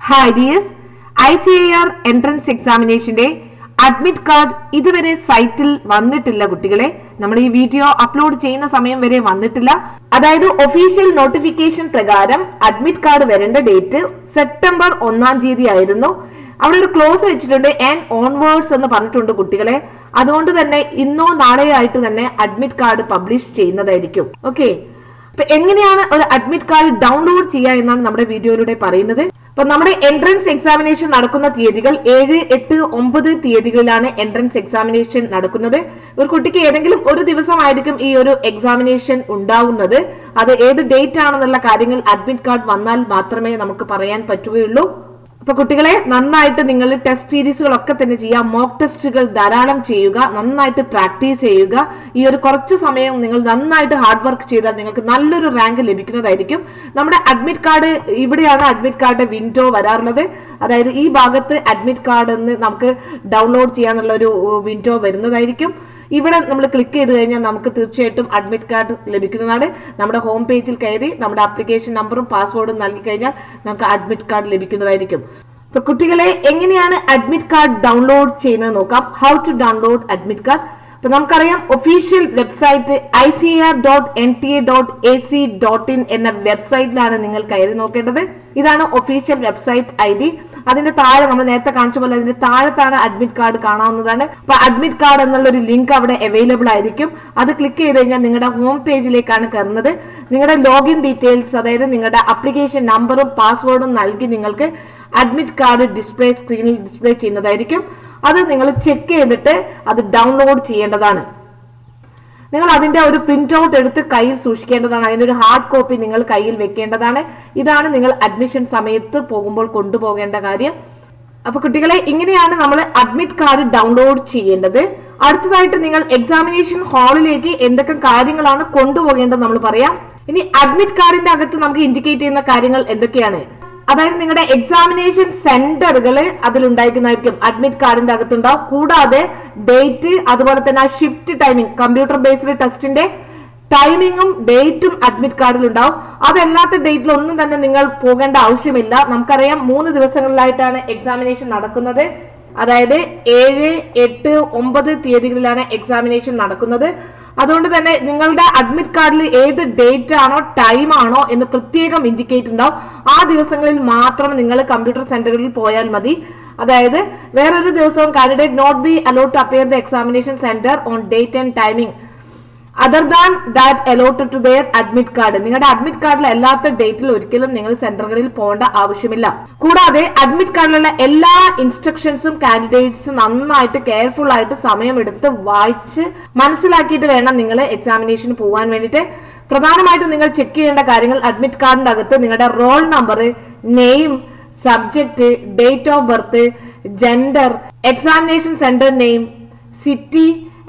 Hi dears, ICAR entrance എക്സാമിനേഷന്റെ admit card ഇതുവരെ സൈറ്റിൽ വന്നിട്ടില്ല കുട്ടികളെ. നമ്മൾ ഈ വീഡിയോ അപ്ലോഡ് ചെയ്യുന്ന സമയം വരെ വന്നിട്ടില്ല. അതായത് ഒഫീഷ്യൽ നോട്ടിഫിക്കേഷൻ പ്രകാരം അഡ്മിറ്റ് കാർഡ് വരേണ്ട ഡേറ്റ് സെപ്റ്റംബർ 1-ാം തീയതി ആയിരുന്നു. അവിടെ ഒരു ക്ലോസ് വെച്ചിട്ടുണ്ട് ആൻഡ് ഓൺവേർഡ്സ് എന്ന് പറഞ്ഞിട്ടുണ്ട് കുട്ടികളെ. അതുകൊണ്ട് തന്നെ ഇന്നോ നാളെയോ ആയിട്ട് തന്നെ അഡ്മിറ്റ് കാർഡ് പബ്ലിഷ് ചെയ്യുന്നതായിരിക്കും. ഓക്കെ, അപ്പൊ എങ്ങനെയാണ് ഒരു അഡ്മിറ്റ് കാർഡ് ഡൗൺലോഡ് ചെയ്യുക എന്നാണ് നമ്മുടെ വീഡിയോയിലൂടെ പറയുന്നത്. അപ്പൊ നമ്മുടെ എൻട്രൻസ് എക്സാമിനേഷൻ നടക്കുന്ന തീയതികൾ 7, 8, 9 തീയതികളിലാണ് എൻട്രൻസ് എക്സാമിനേഷൻ നടക്കുന്നത്. ഒരു കുട്ടിക്ക് ഏതെങ്കിലും ഒരു ദിവസമായിരിക്കും ഈ ഒരു എക്സാമിനേഷൻ ഉണ്ടാവുന്നത്. അത് ഏത് ഡേറ്റ് ആണെന്നുള്ള കാര്യങ്ങൾ അഡ്മിറ്റ് കാർഡ് വന്നാൽ മാത്രമേ നമുക്ക് പറയാൻ പറ്റുകയുള്ളൂ. അപ്പൊ കുട്ടികളെ നന്നായിട്ട് നിങ്ങൾ ടെസ്റ്റ് സീരീസുകളൊക്കെ തന്നെ ചെയ്യുക, മോക്ക് ടെസ്റ്റുകൾ ധാരാളം ചെയ്യുക, നന്നായിട്ട് പ്രാക്ടീസ് ചെയ്യുക. ഈ ഒരു കുറച്ച് സമയം നിങ്ങൾ നന്നായിട്ട് ഹാർഡ് വർക്ക് ചെയ്താൽ നിങ്ങൾക്ക് നല്ലൊരു റാങ്ക് ലഭിക്കുന്നതായിരിക്കും. നമ്മുടെ അഡ്മിറ്റ് കാർഡ് ഇവിടെയാണ് അഡ്മിറ്റ് കാർഡ് വിൻഡോ വരാറുള്ളത്. അതായത് ഈ ഭാഗത്ത് അഡ്മിറ്റ് കാർഡ് എന്ന് നമുക്ക് ഡൗൺലോഡ് ചെയ്യാനുള്ള ഒരു വിൻഡോ വരുന്നതായിരിക്കും. ഇവിടെ നമ്മൾ ക്ലിക്ക് ചെയ്ത് കഴിഞ്ഞാൽ നമുക്ക് തീർച്ചയായിട്ടും അഡ്മിറ്റ് കാർഡ് ലഭിക്കുന്നതാണ്. നമ്മുടെ ഹോം പേജിൽ കയറി നമ്മുടെ ആപ്ലിക്കേഷൻ നമ്പറും പാസ്വേഡും നൽകി കഴിഞ്ഞാൽ നമുക്ക് അഡ്മിറ്റ് കാർഡ് ലഭിക്കുന്നതായിരിക്കും. അപ്പൊ കുട്ടികളെ എങ്ങനെയാണ് അഡ്മിറ്റ് കാർഡ് ഡൗൺലോഡ് ചെയ്യുന്നത് നോക്കാം. How to download admit card. അപ്പൊ നമുക്കറിയാം ഒഫീഷ്യൽ വെബ്സൈറ്റ് ICAR.NTA.AC.in എന്ന വെബ്സൈറ്റിലാണ് നിങ്ങൾ കയറി നോക്കേണ്ടത്. ഇതാണ് ഒഫീഷ്യൽ വെബ്സൈറ്റ് ID. അതിന്റെ താഴെ നമ്മൾ നേരത്തെ കാണിച്ച പോലെ അതിന്റെ താഴത്താണ് അഡ്മിറ്റ് കാർഡ് കാണാവുന്നതാണ്. അപ്പൊ അഡ്മിറ്റ് കാർഡ് എന്നുള്ള ഒരു ലിങ്ക് അവിടെ അവൈലബിൾ ആയിരിക്കും. അത് ക്ലിക്ക് ചെയ്ത് കഴിഞ്ഞാൽ നിങ്ങളുടെ ഹോം പേജിലേക്കാണ് കയറുന്നത്. നിങ്ങളുടെ ലോഗിൻ ഡീറ്റെയിൽസ്, അതായത് നിങ്ങളുടെ ആപ്ലിക്കേഷൻ നമ്പറും പാസ്വേഡും നൽകി നിങ്ങൾക്ക് അഡ്മിറ്റ് കാർഡ് സ്ക്രീനിൽ ഡിസ്പ്ലേ ചെയ്യുന്നതായിരിക്കും. അത് നിങ്ങൾ ചെക്ക് ചെയ്തിട്ട് അത് ഡൗൺലോഡ് ചെയ്യേണ്ടതാണ്. നിങ്ങൾ അതിന്റെ ഒരു പ്രിന്റ് ഔട്ട് എടുത്ത് കയ്യിൽ സൂക്ഷിക്കേണ്ടതാണ്. അതിന്റെ ഒരു ഹാർഡ് കോപ്പി നിങ്ങൾ കയ്യിൽ വെക്കേണ്ടതാണ്. ഇതാണ് നിങ്ങൾ അഡ്മിഷൻ സമയത്ത് പോകുമ്പോൾ കൊണ്ടുപോകേണ്ട കാര്യം. അപ്പൊ കുട്ടികളെ ഇങ്ങനെയാണ് നമ്മൾ അഡ്മിറ്റ് കാർഡ് ഡൗൺലോഡ് ചെയ്യേണ്ടത്. അടുത്തതായിട്ട് നിങ്ങൾ എക്സാമിനേഷൻ ഹാളിലേക്ക് എന്തൊക്കെ കാര്യങ്ങളാണ് കൊണ്ടുപോകേണ്ടത് നമ്മൾ പറയാം. ഇനി അഡ്മിറ്റ് കാർഡിന്റെ അകത്ത് നമുക്ക് ഇൻഡിക്കേറ്റ് ചെയ്യുന്ന കാര്യങ്ങൾ എന്തൊക്കെയാണ്, അതായത് നിങ്ങളുടെ എക്സാമിനേഷൻ സെന്ററുകൾ അതിലുണ്ടായിരിക്കുന്നതായിരിക്കും. അഡ്മിറ്റ് കാർഡിന്റെ അകത്തുണ്ടാവും. കൂടാതെ ഡേറ്റ്, അതുപോലെ തന്നെ ആ ഷിഫ്റ്റ് ടൈമിംഗ്, കമ്പ്യൂട്ടർ ബേസ്ഡ് ടെസ്റ്റിന്റെ ടൈമിങ്ങും ഡേറ്റും അഡ്മിറ്റ് കാർഡിൽ ഉണ്ടാവും. അതല്ലാത്ത ഡേറ്റിൽ ഒന്നും തന്നെ നിങ്ങൾ പോകേണ്ട ആവശ്യമില്ല. നമുക്കറിയാം 3 ദിവസങ്ങളിലായിട്ടാണ് എക്സാമിനേഷൻ നടക്കുന്നത്. അതായത് 7, 8, 9 തീയതികളിലാണ് എക്സാമിനേഷൻ നടക്കുന്നത്. അതുകൊണ്ട് തന്നെ നിങ്ങളുടെ അഡ്മിറ്റ് കാർഡിൽ ഏത് ഡേറ്റ് ആണോ ടൈം ആണോ എന്ന് പ്രത്യേകം ഇൻഡിക്കേറ്റ് ഉണ്ടാവും. ആ ദിവസങ്ങളിൽ മാത്രം നിങ്ങൾ കമ്പ്യൂട്ടർ സെന്ററുകളിൽ പോയാൽ മതി. അതായത് വേറൊരു ദിവസവും candidate not be allowed to appear the examination centre on date and timing other than that allotted to their admit card. നിങ്ങളുടെ അഡ്മിറ്റ് കാർഡിൽ അല്ലാത്ത ഡേറ്റിൽ ഒരിക്കലും നിങ്ങൾ സെന്ററുകളിൽ പോകേണ്ട ആവശ്യമില്ല. കൂടാതെ അഡ്മിറ്റ് കാർഡിലുള്ള എല്ലാ ഇൻസ്ട്രക്ഷൻസും കാൻഡിഡേറ്റ്സ് നന്നായിട്ട് കെയർഫുൾ ആയിട്ട് സമയമെടുത്ത് വായിച്ച് മനസ്സിലാക്കിയിട്ട് വേണം നിങ്ങൾ എക്സാമിനേഷന് പോകാൻ വേണ്ടിയിട്ട്. പ്രധാനമായിട്ടും നിങ്ങൾ ചെക്ക് ചെയ്യേണ്ട കാര്യങ്ങൾ അഡ്മിറ്റ് കാർഡിന്റെ അകത്ത് നിങ്ങളുടെ roll number, name, subject, date of birth, gender, examination centre name, city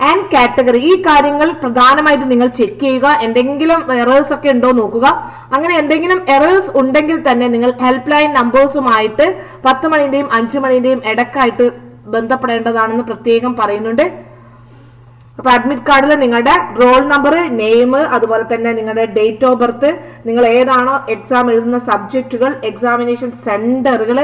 and category. ഈ കാര്യങ്ങൾ പ്രധാനമായിട്ട് നിങ്ങൾ ചെക്ക് ചെയ്യുക. എന്തെങ്കിലും എറേഴ്സ് ഒക്കെ ഉണ്ടോ നോക്കുക. അങ്ങനെ എന്തെങ്കിലും എറേഴ്സ് ഉണ്ടെങ്കിൽ തന്നെ നിങ്ങൾ ഹെൽപ്പ് ലൈൻ നമ്പേഴ്സുമായിട്ട് 10 മണിന്റെയും 5 മണിന്റെയും ഇടക്കായിട്ട് ബന്ധപ്പെടേണ്ടതാണെന്ന് പ്രത്യേകം പറയുന്നുണ്ട്. അപ്പൊ അഡ്മിറ്റ് കാർഡിൽ നിങ്ങളുടെ റോൾ നമ്പർ, നെയിം, അതുപോലെ തന്നെ നിങ്ങളുടെ ഡേറ്റ് ഓഫ് ബർത്ത്, നിങ്ങൾ ഏതാണോ എക്സാം എഴുതുന്ന സബ്ജക്റ്റുകൾ, എക്സാമിനേഷൻ സെന്ററുകൾ,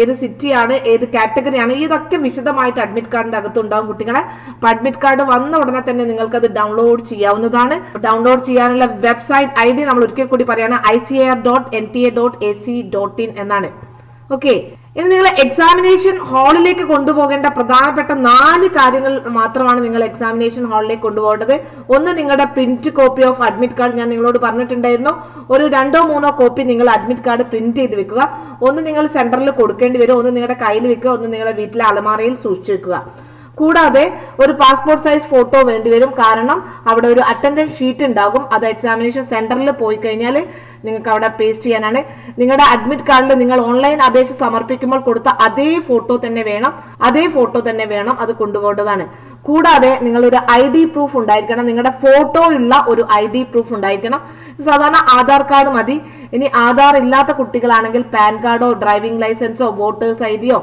ഏത് സിറ്റിയാണ്, ഏത് കാറ്റഗറിയാണ്, ഇതൊക്കെ വിശദമായിട്ട് അഡ്മിറ്റ് കാർഡിന്റെ അകത്തുണ്ടാവും കുട്ടികളെ. അപ്പൊ അഡ്മിറ്റ് കാർഡ് വന്ന ഉടനെ തന്നെ നിങ്ങൾക്ക് അത് ഡൗൺലോഡ് ചെയ്യാവുന്നതാണ്. ഡൗൺലോഡ് ചെയ്യാനുള്ള വെബ്സൈറ്റ് ID നമ്മൾ ഒരിക്കൽ കൂടി പറയാണ്, ICAR.NTA.AC.in എന്നാണ്. ഓക്കെ, ഇനി നിങ്ങൾ എക്സാമിനേഷൻ ഹാളിലേക്ക് കൊണ്ടുപോകേണ്ട പ്രധാനപ്പെട്ട 4 കാര്യങ്ങൾ മാത്രമാണ് നിങ്ങൾ എക്സാമിനേഷൻ ഹാളിലേക്ക് കൊണ്ടുപോകേണ്ടത്. ഒന്ന്, നിങ്ങളുടെ print copy of admit card. ഞാൻ നിങ്ങളോട് പറഞ്ഞിട്ടുണ്ടായിരുന്നു, ഒരു 2-3 കോപ്പി നിങ്ങൾ അഡ്മിറ്റ് കാർഡ് പ്രിന്റ് ചെയ്ത് വെക്കുക. ഒന്ന് നിങ്ങൾ സെന്ററിൽ കൊടുക്കേണ്ടി വരും, ഒന്ന് നിങ്ങളുടെ കയ്യിൽ വെക്കുക, ഒന്ന് നിങ്ങളുടെ വീട്ടിലെ അലമാരയിൽ സൂക്ഷിച്ചു വെക്കുക. കൂടാതെ ഒരു പാസ്പോർട്ട് സൈസ് ഫോട്ടോ വേണ്ടിവരും. കാരണം അവിടെ ഒരു അറ്റൻഡൻസ് ഷീറ്റ് ഉണ്ടാകും. അത് എക്സാമിനേഷൻ സെന്ററിൽ പോയി കഴിഞ്ഞാൽ നിങ്ങൾക്ക് അവിടെ പേസ്റ്റ് ചെയ്യാനാണ്. നിങ്ങളുടെ അഡ്മിറ്റ് കാർഡിൽ നിങ്ങൾ ഓൺലൈൻ അപേക്ഷ സമർപ്പിക്കുമ്പോൾ കൊടുത്ത അതേ ഫോട്ടോ തന്നെ വേണം അത് കൊണ്ടുപോകേണ്ടതാണ്. കൂടാതെ നിങ്ങളൊരു ID പ്രൂഫ് ഉണ്ടായിരിക്കണം. നിങ്ങളുടെ ഫോട്ടോ ഉള്ള ഒരു ID പ്രൂഫ് ഉണ്ടായിരിക്കണം. സാധാരണ ആധാർ കാർഡ് മതി. ഇനി ആധാർ ഇല്ലാത്ത കുട്ടികളാണെങ്കിൽ പാൻ കാർഡോ, ഡ്രൈവിംഗ് ലൈസൻസോ, വോട്ടേഴ്സ് IDയോ,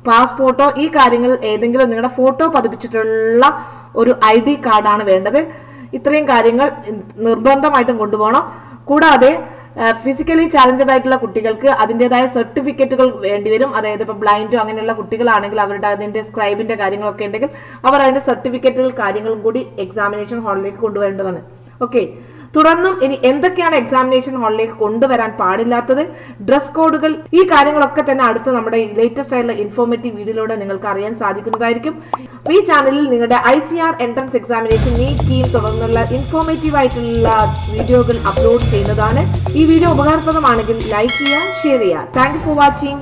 പാസ്പോർട്ടോ, ഈ കാര്യങ്ങൾ ഏതെങ്കിലും നിങ്ങളുടെ ഫോട്ടോ പതിപ്പിച്ചിട്ടുള്ള ഒരു ID കാർഡാണ് വേണ്ടത്. ഇത്രയും കാര്യങ്ങൾ നിർബന്ധമായിട്ടും കൊണ്ടുപോകണം. കൂടാതെ ഫിസിക്കലി ചാലഞ്ചഡ് ആയിട്ടുള്ള കുട്ടികൾക്ക് അതിൻ്റെതായ സർട്ടിഫിക്കറ്റുകൾ വേണ്ടിവരും. അതായത് ഇപ്പോൾ ബ്ലൈൻഡോ അങ്ങനെയുള്ള കുട്ടികളാണെങ്കിൽ അവരുടെ അതിന്റെ സ്ക്രൈബിന്റെ കാര്യങ്ങളൊക്കെ ഉണ്ടെങ്കിൽ അവർ അതിന്റെ സർട്ടിഫിക്കറ്റുകൾ കാര്യങ്ങളും കൂടി എക്സാമിനേഷൻ ഹാളിലേക്ക് കൊണ്ടുവരേണ്ടതാണ്. ഓക്കെ, തുടർന്നും ഇനി എന്തൊക്കെയാണ് എക്സാമിനേഷൻ ഹാളിലേക്ക് കൊണ്ടുവരാൻ പാടില്ലാത്തത്, ഡ്രസ് കോഡുകൾ, ഈ കാര്യങ്ങളൊക്കെ തന്നെ അടുത്ത നമ്മുടെ ലേറ്റസ്റ്റ് ആയിട്ടുള്ള ഇൻഫോർമേറ്റീവ് വീഡിയോയിലൂടെ നിങ്ങൾക്ക് അറിയാൻ സാധിക്കുന്നതായിരിക്കും. ഈ ചാനലിൽ നിങ്ങളുടെ ICAR entrance examination NEET KEAM തുടർന്നുള്ള ഇൻഫോർമേറ്റീവ് ആയിട്ടുള്ള വീഡിയോകൾ അപ്ലോഡ് ചെയ്യുന്നതാണ്. ഈ വീഡിയോ ഉപകാരപ്രദമാണെങ്കിൽ ലൈക്ക് ചെയ്യുക, ഷെയർ ചെയ്യുക. Thank you for watching.